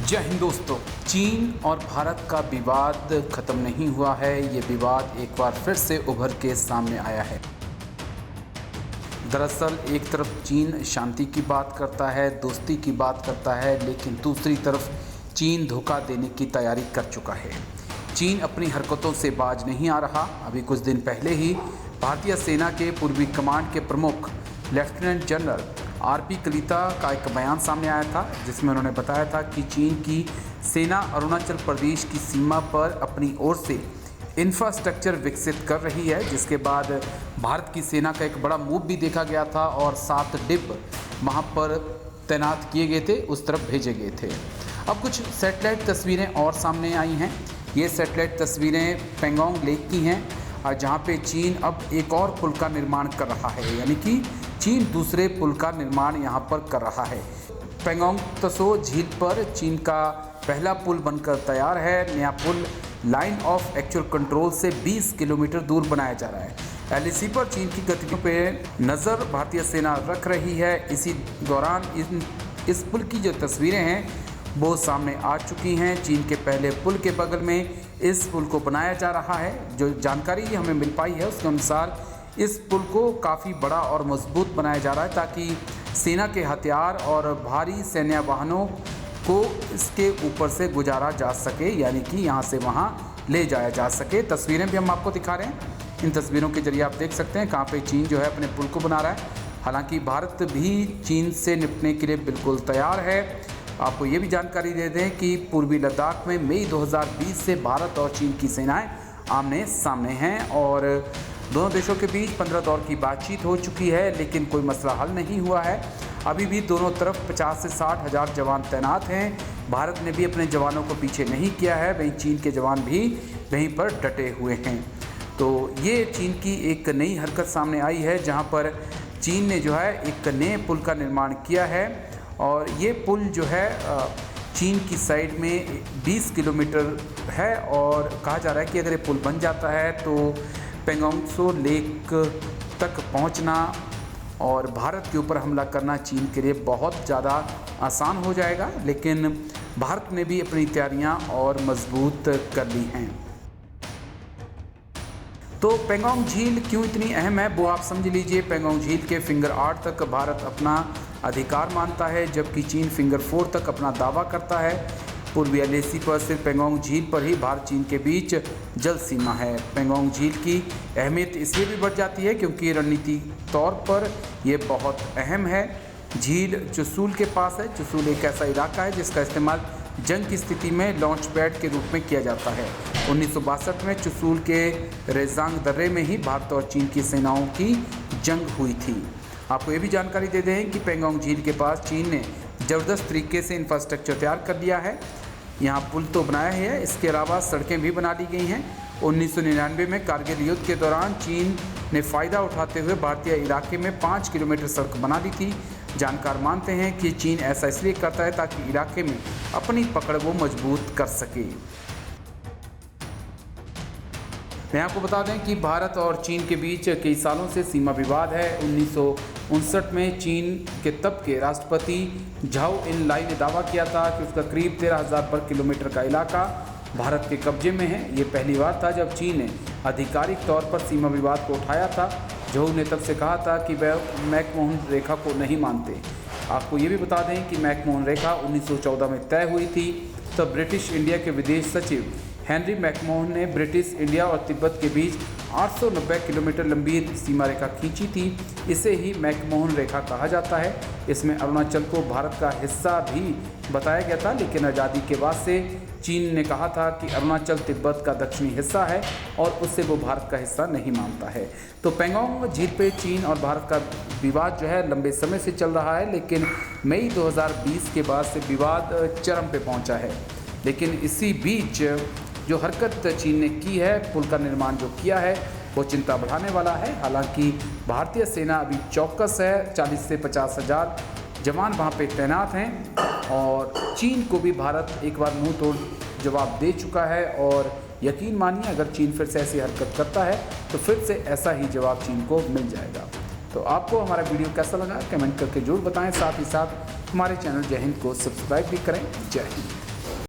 जय हिंद दोस्तों। चीन और भारत का विवाद खत्म नहीं हुआ है। ये विवाद एक बार फिर से उभर के सामने आया है। दरअसल एक तरफ चीन शांति की बात करता है, दोस्ती की बात करता है, लेकिन दूसरी तरफ चीन धोखा देने की तैयारी कर चुका है। चीन अपनी हरकतों से बाज नहीं आ रहा। अभी कुछ दिन पहले ही भारतीय सेना के पूर्वी कमांड के प्रमुख लेफ्टिनेंट जनरल आरपी कलिता का एक बयान सामने आया था, जिसमें उन्होंने बताया था कि चीन की सेना अरुणाचल प्रदेश की सीमा पर अपनी ओर से इंफ्रास्ट्रक्चर विकसित कर रही है, जिसके बाद भारत की सेना का एक बड़ा मूव भी देखा गया था और 7 डिब वहाँ पर तैनात किए गए थे, उस तरफ भेजे गए थे। अब कुछ सैटेलाइट तस्वीरें और सामने आई हैं। ये सैटेलाइट तस्वीरें पैंगोंग लेक की हैं, और जहाँ पे चीन अब एक और पुल का निर्माण कर रहा है, यानी कि चीन दूसरे पुल का निर्माण यहाँ पर कर रहा है। पैंगोंग त्सो झील पर चीन का पहला पुल बनकर तैयार है। नया पुल लाइन ऑफ एक्चुअल कंट्रोल से 20 किलोमीटर दूर बनाया जा रहा है। एलएसी पर चीन की गतिविधियों पर नज़र भारतीय सेना रख रही है। इसी दौरान इस पुल की जो तस्वीरें हैं वो सामने आ चुकी हैं। चीन के पहले पुल के बगल में इस पुल को बनाया जा रहा है। जो जानकारी हमें मिल पाई है उसके अनुसार इस पुल को काफ़ी बड़ा और मजबूत बनाया जा रहा है, ताकि सेना के हथियार और भारी सैन्य वाहनों को इसके ऊपर से गुजारा जा सके, यानी कि यहाँ से वहाँ ले जाया जा सके। तस्वीरें भी हम आपको दिखा रहे हैं। इन तस्वीरों के जरिए आप देख सकते हैं कहाँ पे चीन जो है अपने पुल को बना रहा है। हालांकि भारत भी चीन से निपटने के लिए बिल्कुल तैयार है। आपको ये भी जानकारी दे दें कि पूर्वी लद्दाख में मई 2020 से भारत और चीन की सेनाएं आमने सामने हैं, और दोनों देशों के बीच 15 दौर की बातचीत हो चुकी है, लेकिन कोई मसला हल नहीं हुआ है। अभी भी दोनों तरफ 50 से 60 हज़ार जवान तैनात हैं। भारत ने भी अपने जवानों को पीछे नहीं किया है, वहीं चीन के जवान भी वहीं पर डटे हुए हैं। तो ये चीन की एक नई हरकत सामने आई है, जहाँ पर चीन ने जो है एक नए पुल का निर्माण किया है, और ये पुल जो है चीन की साइड में 20 किलोमीटर है, और कहा जा रहा है कि अगर ये पुल बन जाता है तो पैंगोंग त्सो लेक तक पहुंचना और भारत के ऊपर हमला करना चीन के लिए बहुत ज़्यादा आसान हो जाएगा। लेकिन भारत ने भी अपनी तैयारियां और मजबूत कर ली हैं। तो पैंगोंग झील क्यों इतनी अहम है वो आप समझ लीजिए। पैंगोंग झील के फिंगर 8 तक भारत अपना अधिकार मानता है, जबकि चीन फिंगर 4 तक अपना दावा करता है। पूर्वी एलएसी पर सिर्फ पैंगोंग झील पर ही भारत चीन के बीच जल सीमा है। पैंगोंग झील की अहमियत इसलिए भी बढ़ जाती है क्योंकि रणनीतिक तौर पर यह बहुत अहम है। झील चुशूल के पास है। चुशूल एक ऐसा इलाका है जिसका इस्तेमाल जंग की स्थिति में लॉन्च पैड के रूप में किया जाता है। 1962 में चुशूल के रेजांग दर्रे में ही भारत और चीन की सेनाओं की जंग हुई थी। आपको ये भी जानकारी दे दें कि पैंगोंग झील के पास चीन ने ज़बरदस्त तरीके से इंफ्रास्ट्रक्चर तैयार कर लिया है। यहाँ पुल तो बनाया है, इसके अलावा सड़कें भी बना ली गई हैं। 1999 में कारगिल युद्ध के दौरान चीन ने फ़ायदा उठाते हुए भारतीय इलाके में 5 किलोमीटर सड़क बना ली थी। जानकार मानते हैं कि चीन ऐसा इसलिए करता है ताकि इलाके में अपनी पकड़ वो मजबूत कर सके। मैं आपको बता दें कि भारत और चीन के बीच कई सालों से सीमा विवाद है। 1959 में चीन के तब के राष्ट्रपति झाओ एनलाई ने दावा किया था कि उसका करीब 13,000 वर्ग किलोमीटर का इलाका भारत के कब्जे में है। ये पहली बार था जब चीन ने आधिकारिक तौर पर सीमा विवाद को उठाया था। झाओ ने तब से कहा था कि वह मैकमोहन रेखा को नहीं मानते। आपको ये भी बता दें कि मैकमोहन रेखा 1914 में तय हुई थी। तब ब्रिटिश इंडिया के विदेश सचिव हेनरी मैकमोहन ने ब्रिटिश इंडिया और तिब्बत के बीच 890 किलोमीटर लंबी सीमा रेखा खींची थी। इसे ही मैकमोहन रेखा कहा जाता है। इसमें अरुणाचल को भारत का हिस्सा भी बताया गया था, लेकिन आज़ादी के बाद से चीन ने कहा था कि अरुणाचल तिब्बत का दक्षिणी हिस्सा है और उससे वो भारत का हिस्सा नहीं मानता है। तो पैंगोंग झील पे चीन और भारत का विवाद जो है लंबे समय से चल रहा है, लेकिन मई 2020 के बाद से विवाद चरम पे पहुंचा है। लेकिन इसी बीच जो हरकत चीन ने की है, पुल का निर्माण जो किया है, वो चिंता बढ़ाने वाला है। हालांकि भारतीय सेना अभी चौकस है। 40 से 50 हज़ार जवान वहाँ पे तैनात हैं, और चीन को भी भारत एक बार मुंह तोड़ जवाब दे चुका है। और यकीन मानिए अगर चीन फिर से ऐसी हरकत करता है तो फिर से ऐसा ही जवाब चीन को मिल जाएगा। तो आपको हमारा वीडियो कैसा लगा कमेंट करके जरूर बताएं। साथ ही साथ हमारे चैनल जय हिंद को सब्सक्राइब भी करें। जय हिंद।